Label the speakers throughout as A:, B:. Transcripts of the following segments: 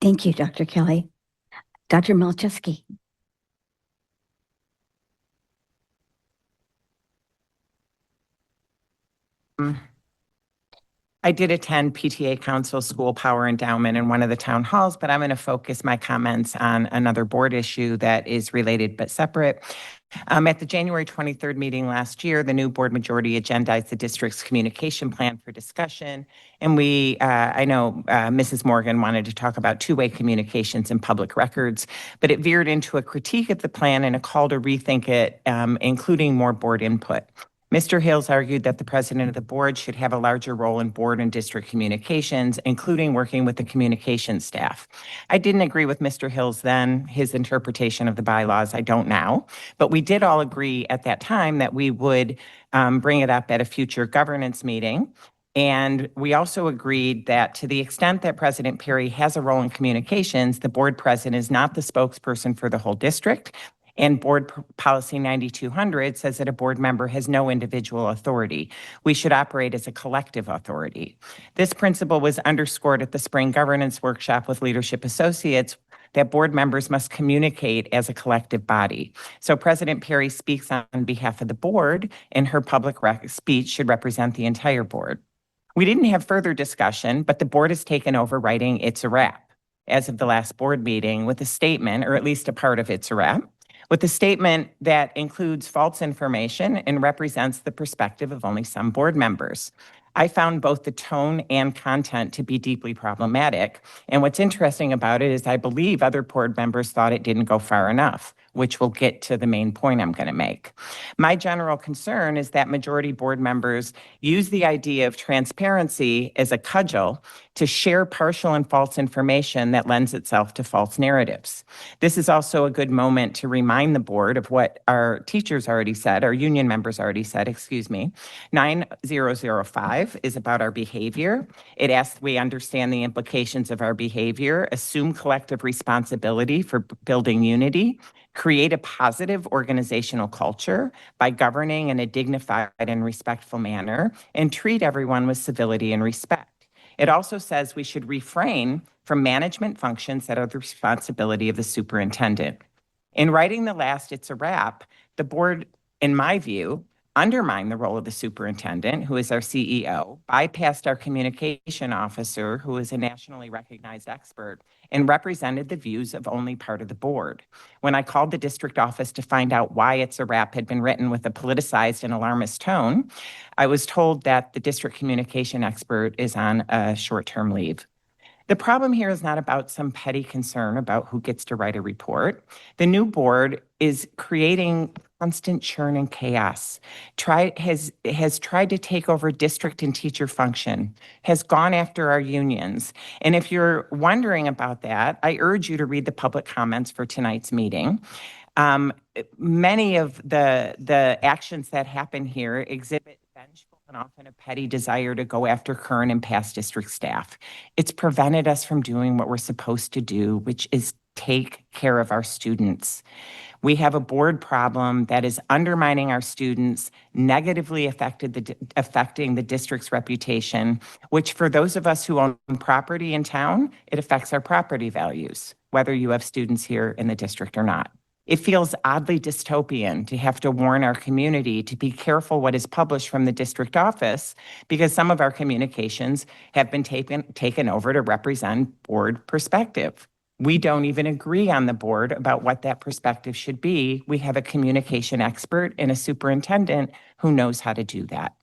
A: Thank you, Dr. Kelly. Dr. Malczewski.
B: I did attend PTA Council School Power Endowment in one of the town halls, but I'm going to focus my comments on another board issue that is related but separate. At the January 23rd meeting last year, the new board majority agendized the district's communication plan for discussion. And I know Mrs. Morgan wanted to talk about two-way communications in public records, but it veered into a critique of the plan and a call to rethink it, including more board input. Mr. Hales argued that the president of the board should have a larger role in board and district communications, including working with the communications staff. I didn't agree with Mr. Hales then, his interpretation of the bylaws, I don't now, but we did all agree at that time that we would bring it up at a future governance meeting. And we also agreed that to the extent that President Perry has a role in communications, the board president is not the spokesperson for the whole district. And Board Policy 9200 says that a board member has no individual authority. We should operate as a collective authority. This principle was underscored at the spring governance workshop with Leadership Associates, that board members must communicate as a collective body. So President Perry speaks on behalf of the board, and her public speech should represent the entire board. We didn't have further discussion, but the board has taken over writing It's a Wrap as of the last board meeting with a statement, or at least a part of It's a Wrap, with a statement that includes false information and represents the perspective of only some board members. I found both the tone and content to be deeply problematic. And what's interesting about it is I believe other board members thought it didn't go far enough, which will get to the main point I'm going to make. My general concern is that majority board members use the idea of transparency as a cudgel to share partial and false information that lends itself to false narratives. This is also a good moment to remind the board of what our teachers already said, our union members already said, 9005 is about our behavior. It asks we understand the implications of our behavior, assume collective responsibility for building unity, create a positive organizational culture by governing in a dignified and respectful manner, and treat everyone with civility and respect. It also says we should refrain from management functions that are the responsibility of the superintendent. In writing the last It's a Wrap, the board, in my view, undermined the role of the superintendent, who is our CEO, bypassed our communication officer, who is a nationally recognized expert, and represented the views of only part of the board. When I called the district office to find out why It's a Wrap had been written with a politicized and alarmist tone, I was told that the district communication expert is on a short-term leave. The problem here is not about some petty concern about who gets to write a report. The new board is creating constant churn and chaos, has tried to take over district and teacher function, has gone after our unions. And if you're wondering about that, I urge you to read the public comments for tonight's meeting. Many of the actions that happen here exhibit vengeful and often a petty desire to go after current and past district staff. It's prevented us from doing what we're supposed to do, which is take care of our students. We have a board problem that is undermining our students, negatively affecting the district's reputation, which for those of us who own property in town, it affects our property values, whether you have students here in the district or not. It feels oddly dystopian to have to warn our community to be careful what is published from the district office, because some of our communications have been taken over to represent board perspective. We don't even agree on the board about what that perspective should be. We have a communication expert and a superintendent who knows how to do that.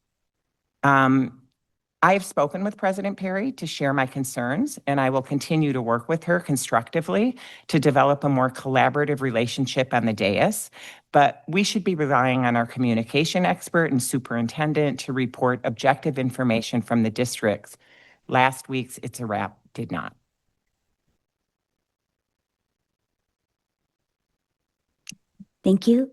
B: I have spoken with President Perry to share my concerns, and I will continue to work with her constructively to develop a more collaborative relationship on the dais. But we should be relying on our communication expert and superintendent to report objective information from the districts. Last week's It's a Wrap did not.
A: Thank you.